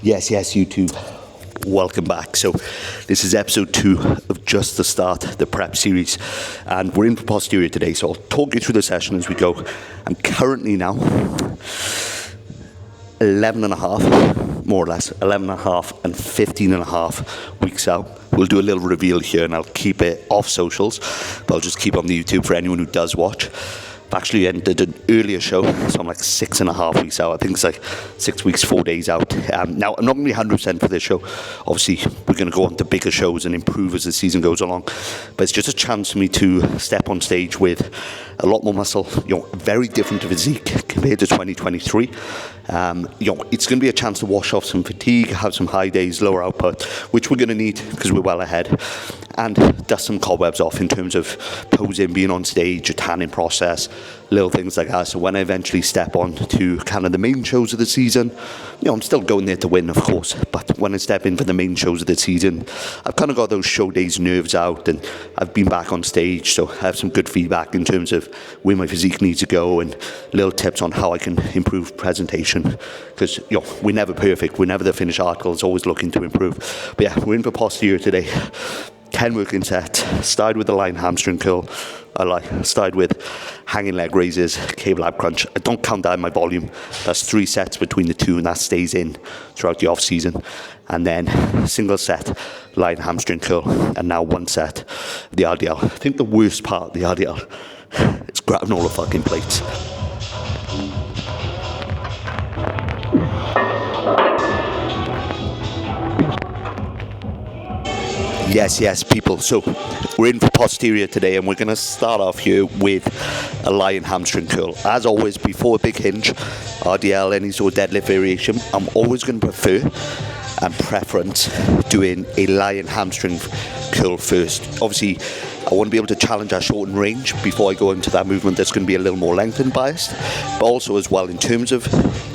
Yes, YouTube. Welcome back. So this is episode 2 of Just the Start, the prep series. And we're in for posterior today, so I'll talk you through the session as we go. I'm currently now 11 and a half, more or less, 11 and a half and 15 and a half weeks out. We'll do a little reveal here and I'll keep it off socials, but I'll just keep on the YouTube for anyone who does watch. I've actually entered an earlier show, so I'm like 6.5 weeks out. I think it's like 6 weeks, 4 days out. Now, I'm not going to be 100% for this show. Obviously, we're going to go on to bigger shows and improve as the season goes along. But it's just a chance for me to step on stage with a lot more muscle, a very different physique compared to 2023. It's going to be a chance to wash off some fatigue, have some high days, lower output, which we're going to need because we're well ahead, and dust some cobwebs off in terms of posing, being on stage, a tanning process, little things like that. So when I eventually step on to kind of the main shows of the season, I'm still going there to win, of course, but when I step in for the main shows of the season, I've kind of got those show days nerves out and I've been back on stage, so I have some good feedback in terms of where my physique needs to go and little tips on how I can improve presentation, because we're never perfect, we're never the finished article, it's always looking to improve. But yeah, we're in for posterior today. 10 working sets, started with the lying hamstring curl, started with hanging leg raises, cable ab crunch. I don't count that in my volume. That's 3 sets between the two and that stays in throughout the off season. And then single set, lying hamstring curl, and now 1 set of the RDL. I think the worst part of the RDL is grabbing all the fucking plates. Yes, people. So we're in for posterior today, and we're going to start off here with a lying hamstring curl. As always, before a big hinge, RDL, any sort of deadlift variation, I'm always going to prefer and preference doing a lying hamstring curl first. Obviously, I want to be able to challenge our shortened range before I go into that movement that's going to be a little more lengthened biased. But also as well, in terms of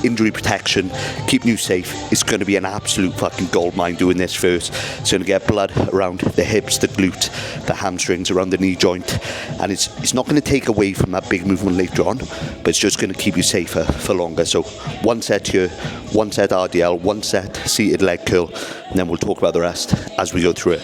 injury protection, keeping you safe, it's going to be an absolute fucking gold mine doing this first. It's going to get blood around the hips, the glute, the hamstrings, around the knee joint. And it's not going to take away from that big movement later on, but it's just going to keep you safer for longer. So 1 set here, 1 set RDL, 1 set seated leg curl, and then we'll talk about the rest as we go through it.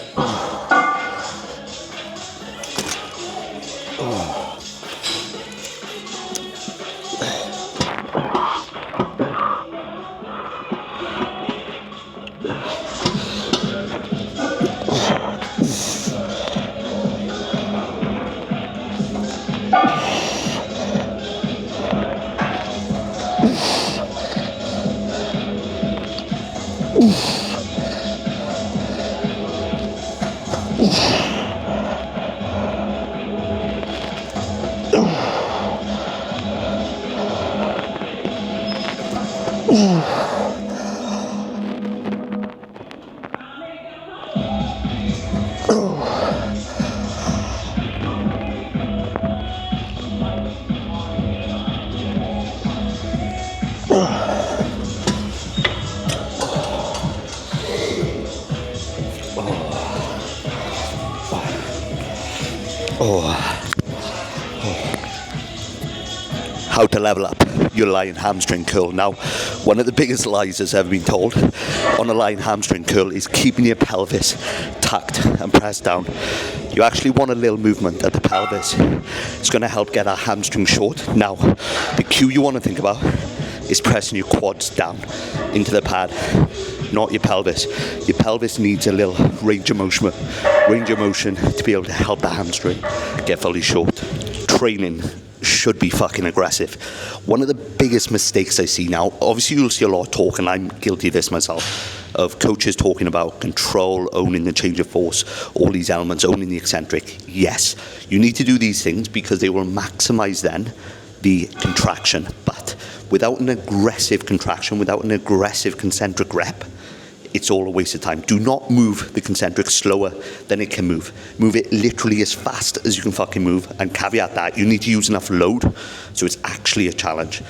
How to level up your lying hamstring curl. Now, one of the biggest lies that's ever been told on a lying hamstring curl is keeping your pelvis tucked and pressed down. You actually want a little movement at the pelvis. It's going to help get our hamstring short. Now, the cue you want to think about is pressing your quads down into the pad, not your pelvis. Your pelvis needs a little range of motion to be able to help the hamstring get fully short. Training should be fucking aggressive. One of the biggest mistakes I see now, obviously you'll see a lot of talk, and I'm guilty of this myself, of coaches talking about control, owning the change of force, all these elements, owning the eccentric. Yes, you need to do these things because they will maximize then the contraction, but without an aggressive contraction, without an aggressive concentric rep, it's all a waste of time. Do not move the concentric slower than it can move. Move it literally as fast as you can fucking move. And caveat that, you need to use enough load, so it's actually a challenge.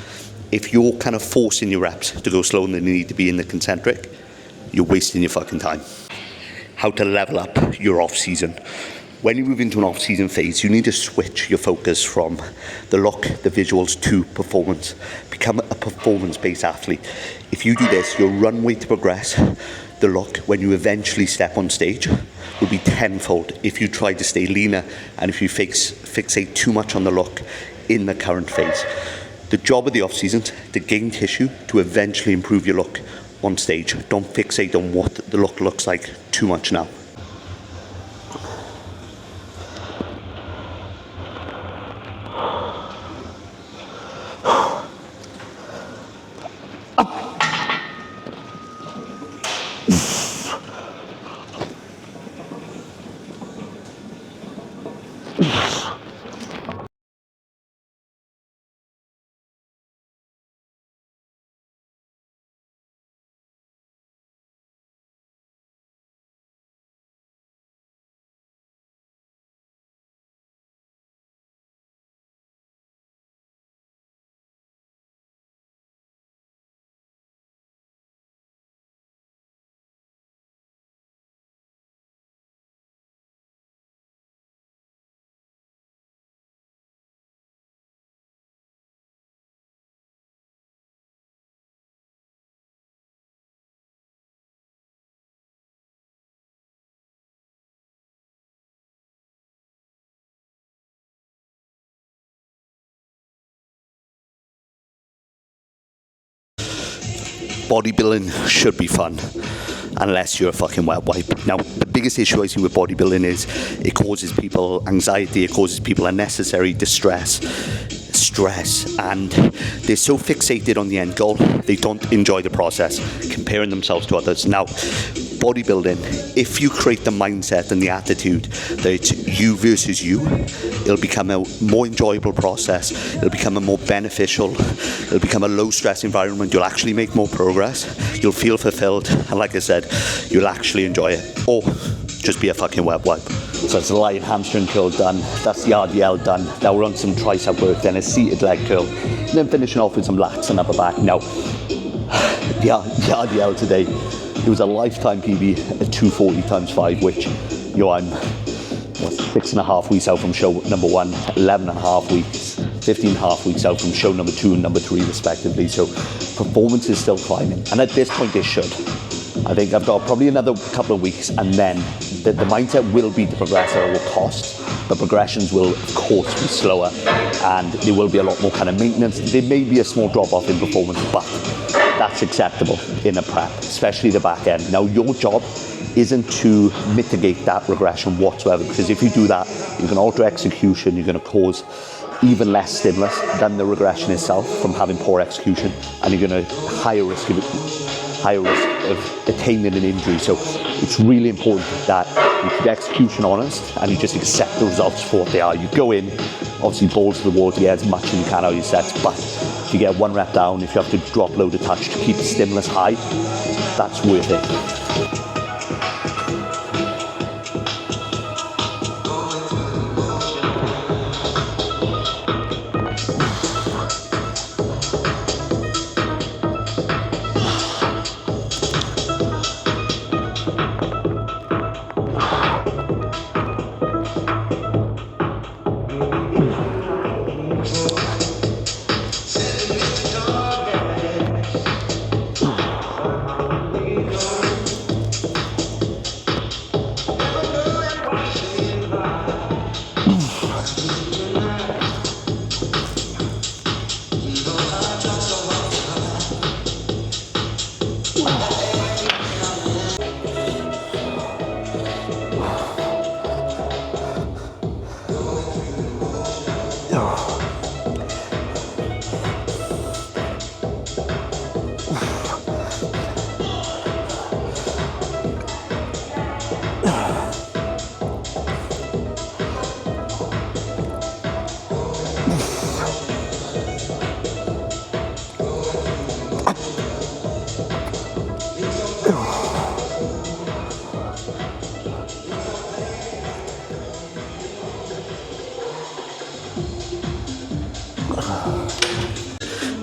If you're kind of forcing your reps to go slower than they need to be in the concentric, you're wasting your fucking time. How to level up your off season. when you move into an off-season phase, you need to switch your focus from the look, the visuals, to performance. Become a performance-based athlete. If you do this, your runway to progress, the look, when you eventually step on stage, will be tenfold if you try to stay leaner and if you fixate too much on the look in the current phase. The job of the off-season is to gain tissue to eventually improve your look on stage. Don't fixate on what the look looks like too much now. Bodybuilding should be fun, unless you're a fucking wet wipe. Now, the biggest issue I see with bodybuilding is it causes people anxiety, it causes people unnecessary distress, stress, and they're so fixated on the end goal, they don't enjoy the process, comparing themselves to others. Now, bodybuilding, if you create the mindset and the attitude that it's you versus you, it'll become a more enjoyable process, it'll become a more beneficial, it'll become a low stress environment, you'll actually make more progress, you'll feel fulfilled, and like I said, you'll actually enjoy it, or just be a fucking wet wipe. So that's a light hamstring curl done, that's the RDL done, now we're on some tricep work, then a seated leg curl, and then finishing off with some lats and upper back. Now, the RDL today, it was a lifetime PB at 240 times 5, which, I'm 6.5 weeks out from show number 1, 11.5 weeks, 15.5 weeks out from show number 2 and number 3 respectively. So performance is still climbing, and at this point it should. I think I've got probably another couple of weeks, and then the mindset will be to progress at all costs. The progressions will, of course, be slower, and there will be a lot more kind of maintenance. There may be a small drop off in performance, but that's acceptable in a prep, especially the back end. Now, your job isn't to mitigate that regression whatsoever, because if you do that, you're going to alter execution, you're going to cause even less stimulus than the regression itself from having poor execution, and you're going to higher risk of attaining an injury. So it's really important that you keep execution honest and you just accept the results for what they are. You go in, obviously balls to the wall to get as much as you can out of your sets, but if you get one rep down, if you have to drop load a touch to keep the stimulus high, that's worth it.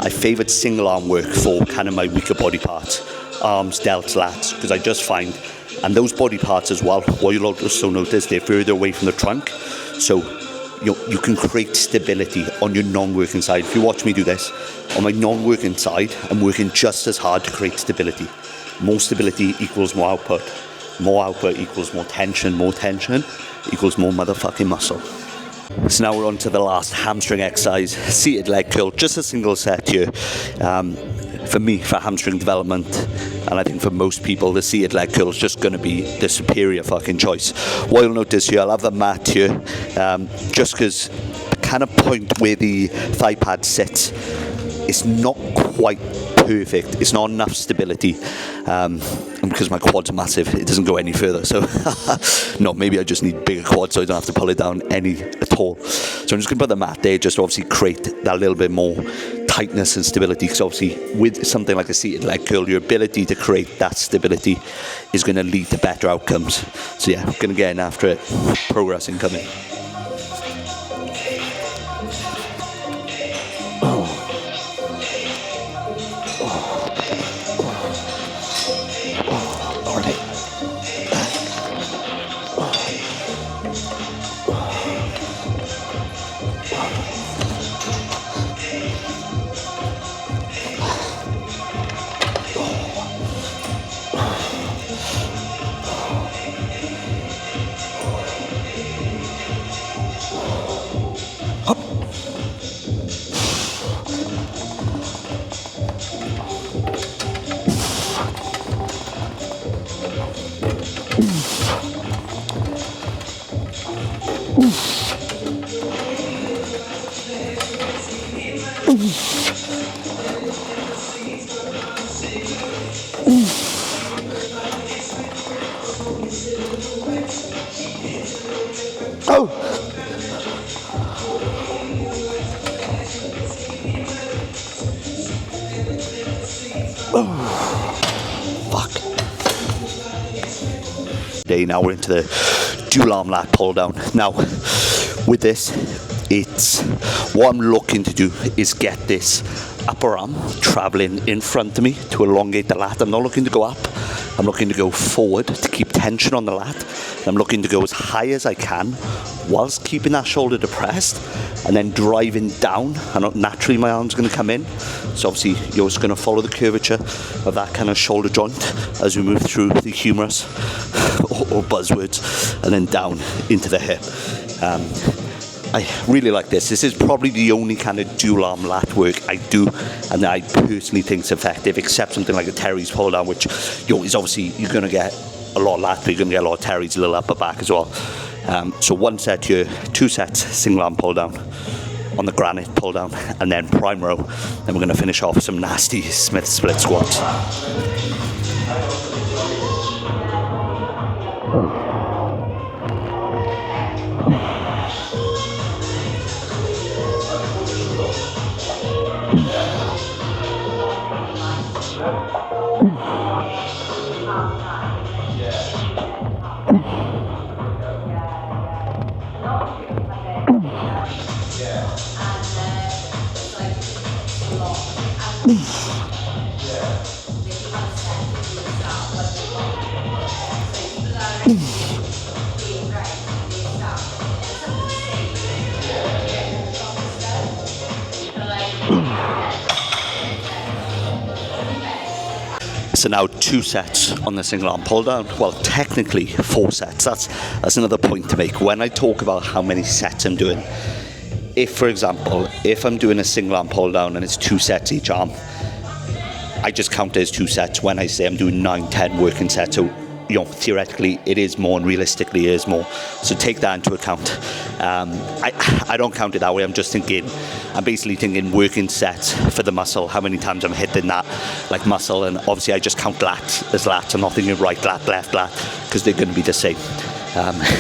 I favourite single arm work for kind of my weaker body parts, arms, delts, lats, because I just find And those body parts as well, what you'll also notice, they're further away from the trunk. So you can create stability on your non-working side. If you watch me do this, on my non-working side, I'm working just as hard to create stability. More stability equals more output. More output equals more tension equals more motherfucking muscle. So now we're on to the last hamstring exercise, seated leg curl, just a single set here. For me, for hamstring development, and I think for most people, the seated leg curl is just going to be the superior fucking choice. What you'll notice here, I'll have the mat here, just because the kind of point where the thigh pad sits, it's not quite perfect. It's not enough stability, and because my quads are massive, it doesn't go any further. So, no, maybe I just need bigger quads so I don't have to pull it down any at all. So I'm just going to put the mat there, just to obviously create that little bit more tightness and stability, because obviously with something like a seated leg curl, your ability to create that stability is going to lead to better outcomes. So yeah, I'm going to get in after it. Progress incoming. Now we're into the dual arm lat pull down. Now with this, it's what I'm looking to do is get this upper arm traveling in front of me to elongate the lat. I'm not looking to go up, I'm looking to go forward to keep tension on the lat. I'm looking to go as high as I can whilst keeping that shoulder depressed, and then driving down, and naturally my arm's going to come in. So obviously you're just going to follow the curvature of that kind of shoulder joint as we move through the humerus or buzzwords, and then down into the hip. I really like this. This is probably the only kind of dual arm lat work I do, and I personally think it's effective, except something like a Terry's pull down, which is obviously you're going to get a lot of lat, but you're going to get a lot of Terry's, a little upper back as well. So one set here, 2 sets, single arm pull down on the granite pull down, and then prime row. Then we're going to finish off with some nasty Smith split squats. So now 2 sets on the single arm pull down. Well, technically 4 sets. That's another point to make. When I talk about how many sets I'm doing, if, for example, if I'm doing a single arm pull down and it's 2 sets each arm, I just count it as 2 sets when I say I'm doing 9, 10 working sets. So, theoretically it is more and realistically it is more. So take that into account. I don't count it that way. I'm basically thinking working sets for the muscle, how many times I'm hitting that like muscle, and obviously I just count lat as lat. I'm not thinking right lat, left lat, because they're going to be the same.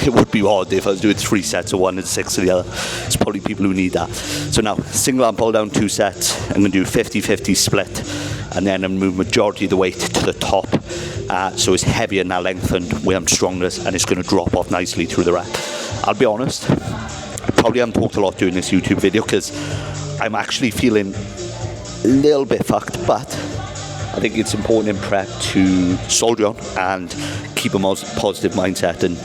It would be odd if I was doing 3 sets of one and 6 of the other. It's probably people who need that. So now, single arm pull down 2 sets. I'm going to do 50-50 split, and then I'm going to move majority of the weight to the top. So it's heavier now lengthened where I'm strongest, and it's going to drop off nicely through the rep. I'll be honest, I probably haven't talked a lot during this YouTube video because I'm actually feeling a little bit fucked, but I think it's important in prep to soldier on and keep a positive mindset. And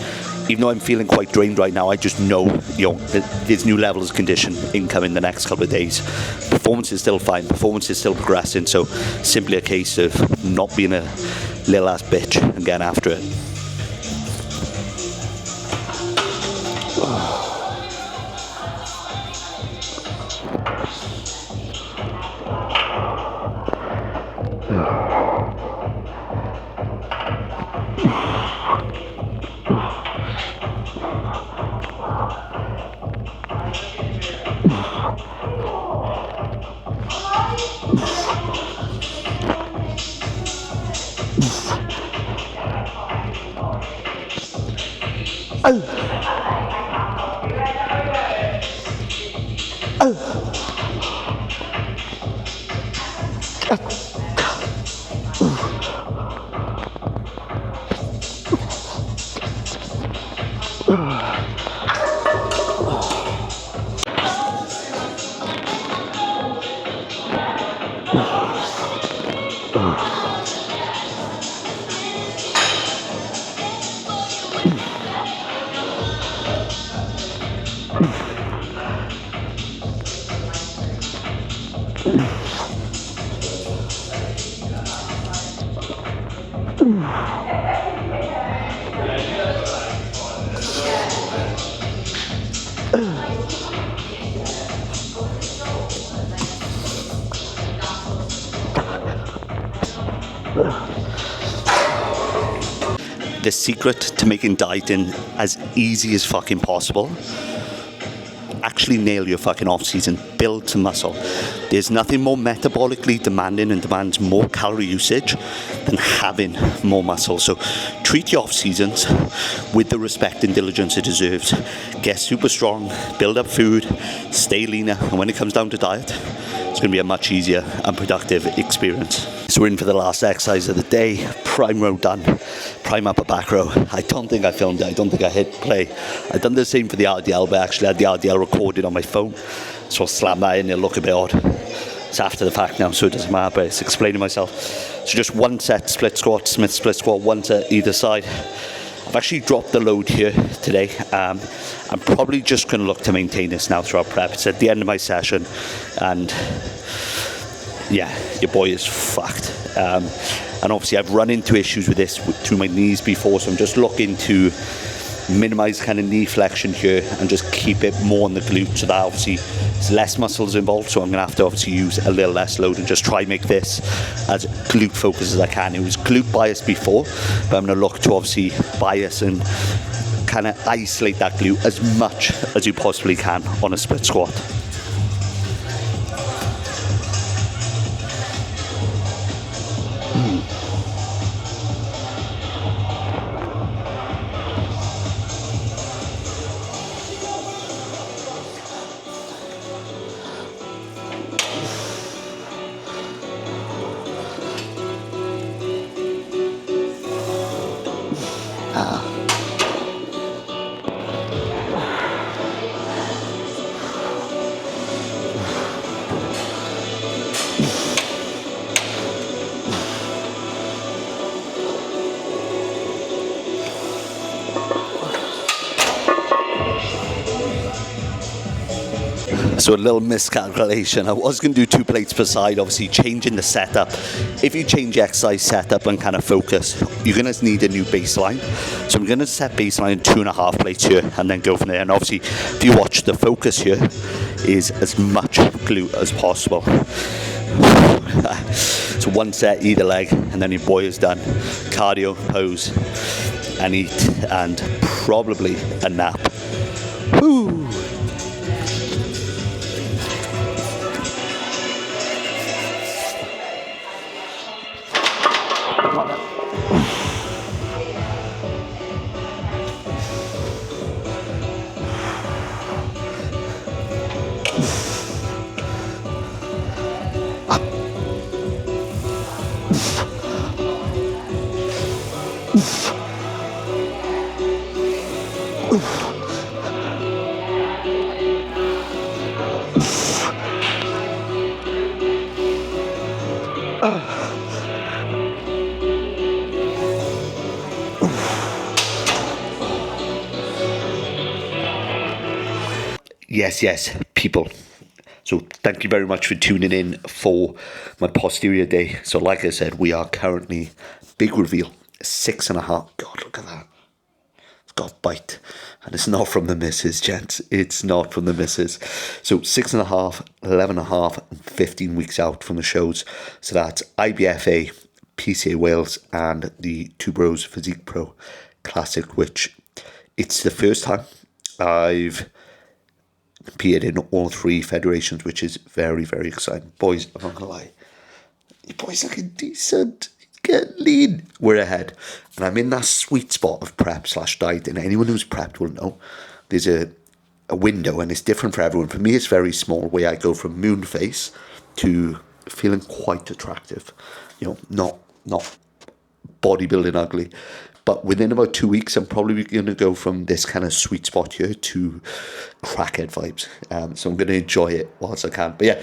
even though I'm feeling quite drained right now, I just know, there's new levels of condition incoming the next couple of days. Performance is still fine, performance is still progressing, so simply a case of not being a little ass bitch and getting after it. The secret to making dieting as easy as fucking possible: actually nail your fucking off season, build some muscle. There's nothing more metabolically demanding and demands more calorie usage than having more muscle. So treat your off seasons with the respect and diligence it deserves. Get super strong, build up food, stay leaner, and when it comes down to diet, it's going to be a much easier and productive experience. So we're in for the last exercise of the day. Prime row done. Prime upper back row. I don't think I filmed it. I don't think I hit play. I've done the same for the RDL, but I actually had the RDL recorded on my phone. So I'll slam that in, it'll look a bit odd. It's after the fact now, so it doesn't matter, but it's explaining myself. So just one set split squat, Smith split squat, one to either side. I've actually dropped the load here today. I'm probably just going to look to maintain this now throughout prep. It's at the end of my session, and yeah, your boy is fucked. And obviously I've run into issues with this through my knees before, so I'm just looking to minimize kind of knee flexion here and just keep it more on the glute, so that obviously there's less muscles involved, so I'm going to have to obviously use a little less load and just try and make this as glute focused as I can. It was glute biased before, but I'm going to look to obviously bias and kind of isolate that glute as much as you possibly can on a split squat. So a little miscalculation. I was going to do 2 plates per side, obviously changing the setup. If you change exercise setup and kind of focus, you're going to need a new baseline. So I'm going to set baseline 2.5 plates here and then go from there. And obviously, if you watch, the focus here is as much glute as possible. So 1 set either leg, and then your boy is done. Cardio, pose, and eat, and probably a nap. Woo! Yes, people. So thank you very much for tuning in for my posterior day. So like I said, we are currently, big reveal, 6.5. God, look at that. It's got bite. And it's not from the missus, gents. It's not from the missus. So 6.5, 11.5, and 15 weeks out from the shows. So that's IBFA, PCA Wales, and the Two Bros Physique Pro Classic, which it's the first time I've competed in all three federations, which is very, very exciting. Boys, I'm not gonna lie, you boys looking decent. Get lean. We're ahead. And I'm in that sweet spot of prep / diet. And anyone who's prepped will know there's a window, and it's different for everyone. For me, it's very small, where I go from moon face to feeling quite attractive. Not bodybuilding ugly. But within about 2 weeks, I'm probably going to go from this kind of sweet spot here to crackhead vibes. So I'm going to enjoy it whilst I can. But yeah,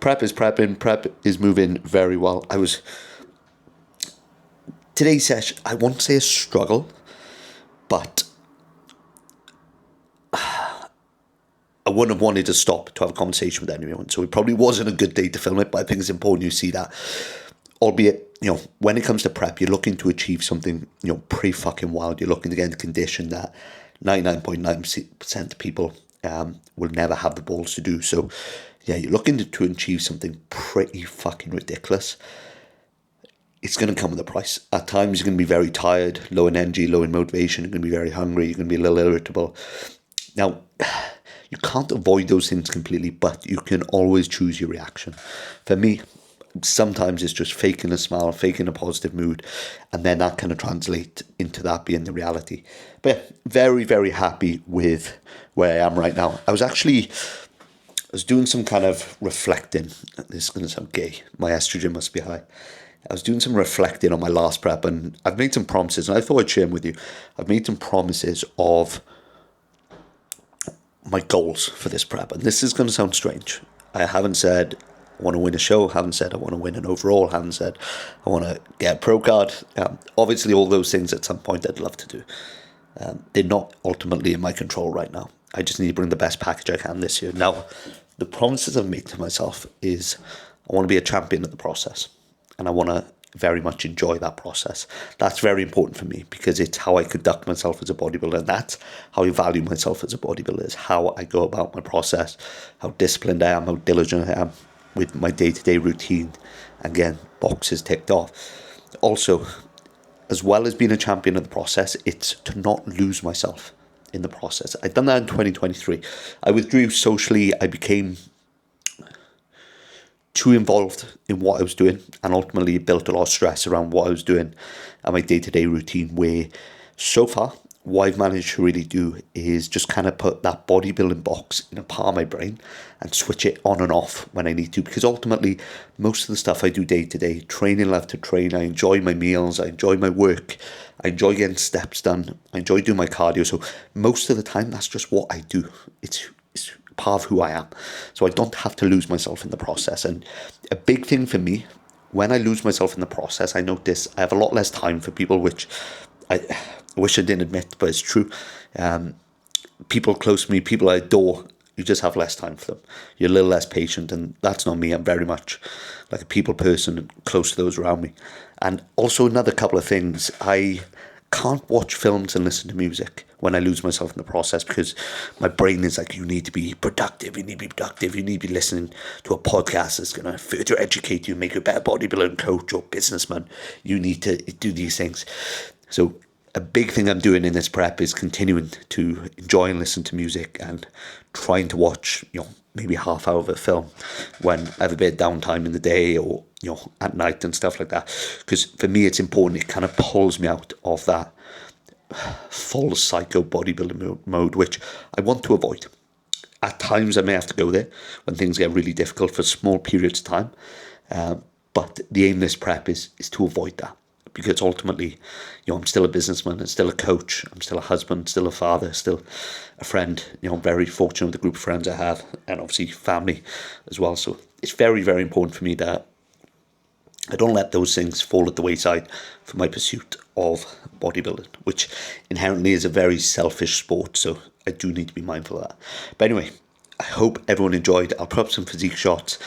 prep is prepping. Prep is moving very well. Today's session, I won't say a struggle, but I wouldn't have wanted to stop to have a conversation with anyone. So it probably wasn't a good day to film it, but I think it's important you see that. Albeit, when it comes to prep, you're looking to achieve something, pretty fucking wild. You're looking to get into condition that 99.9% of people will never have the balls to do. So, yeah, you're looking to achieve something pretty fucking ridiculous. It's going to come with a price. At times, you're going to be very tired, low in energy, low in motivation. You're going to be very hungry. You're going to be a little irritable. Now, you can't avoid those things completely, but you can always choose your reaction. For me, sometimes it's just faking a smile, faking a positive mood, and then that kind of translates into that being the reality. But yeah, very, very happy with where I am right now. I was doing some kind of reflecting. This is going to sound gay. My estrogen must be high. I was doing some reflecting on my last prep, and I've made some promises, and I thought I'd share them with you. I've made some promises of my goals for this prep, and this is going to sound strange. I haven't said I want to win a show, haven't said I want to win an overall, haven't said I want to get a pro card. Obviously, all those things at some point I'd love to do. They're not ultimately in my control right now. I just need to bring the best package I can this year. Now, the promises I've made to myself is I want to be a champion of the process, and I want to very much enjoy that process. That's very important for me because it's how I conduct myself as a bodybuilder, and that's how I value myself as a bodybuilder, is how I go about my process, how disciplined I am, how diligent I am with my day-to-day routine. Again, boxes ticked off. Also, as well as being a champion of the process, it's to not lose myself in the process. I've done that in 2023. I withdrew socially. I became too involved in what I was doing, and ultimately built a lot of stress around what I was doing and my day-to-day routine, where so far what I've managed to really do is just kind of put that bodybuilding box in a part of my brain and switch it on and off when I need to, because ultimately most of the stuff I do day to day, training, love to train, I enjoy my meals, I enjoy my work, I enjoy getting steps done, I enjoy doing my cardio. So most of the time that's just what I do. It's part of who I am. So I don't have to lose myself in the process. And a big thing for me, when I lose myself in the process, I notice I have a lot less time for people, which I wish I didn't admit, but it's true. People close to me, people I adore, you just have less time for them. You're a little less patient, and that's not me. I'm very much like a people person, close to those around me. And also another couple of things, I can't watch films and listen to music when I lose myself in the process, because my brain is like, you need to be productive, you need to be productive, you need to be listening to a podcast that's going to further educate you, make you a better bodybuilder coach or businessman. You need to do these things. So a big thing I'm doing in this prep is continuing to enjoy and listen to music, and trying to watch, maybe half hour of a film when I have a bit of downtime in the day, or, at night and stuff like that. Because for me, it's important. It kind of pulls me out of that full psycho bodybuilding mode, which I want to avoid. At times I may have to go there when things get really difficult for small periods of time. But the aim of this prep is to avoid that. Because ultimately, I'm still a businessman, I'm still a coach, I'm still a husband, still a father, still a friend. I'm very fortunate with the group of friends I have, and obviously family as well. So it's very, very important for me that I don't let those things fall at the wayside for my pursuit of bodybuilding, which inherently is a very selfish sport. So I do need to be mindful of that. But anyway, I hope everyone enjoyed. I'll put up some physique shots.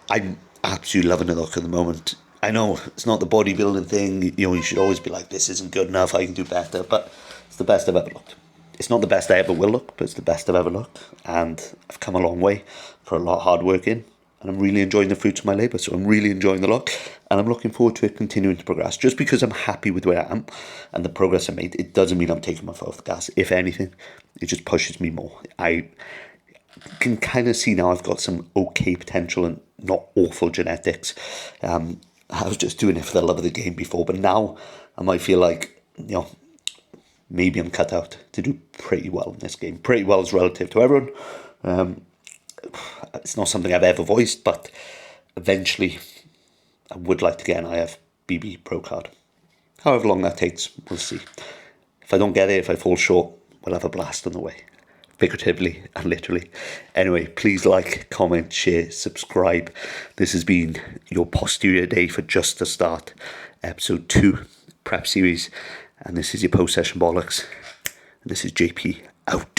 I'm absolutely loving the look at the moment. I know it's not the bodybuilding thing. You should always be like, this isn't good enough, I can do better. But it's the best I've ever looked. It's not the best I ever will look, but it's the best I've ever looked. And I've come a long way for a lot of hard work in. And I'm really enjoying the fruits of my labour. So I'm really enjoying the look. And I'm looking forward to it continuing to progress. Just because I'm happy with where I am and the progress I made, it doesn't mean I'm taking my foot off the gas. If anything, it just pushes me more. I can kind of see now I've got some okay potential and not awful genetics. I was just doing it for the love of the game before, but now I might feel like, maybe I'm cut out to do pretty well in this game. Pretty well is relative to everyone. It's not something I've ever voiced, but eventually I would like to get an IFBB Pro card. However long that takes, we'll see. If I don't get it, if I fall short, we'll have a blast on the way. Figuratively and literally. Anyway, please like, comment, share, subscribe. This has been your posterior day for Just the Start, episode 2, prep series. And this is your post-session bollocks. And this is JP out.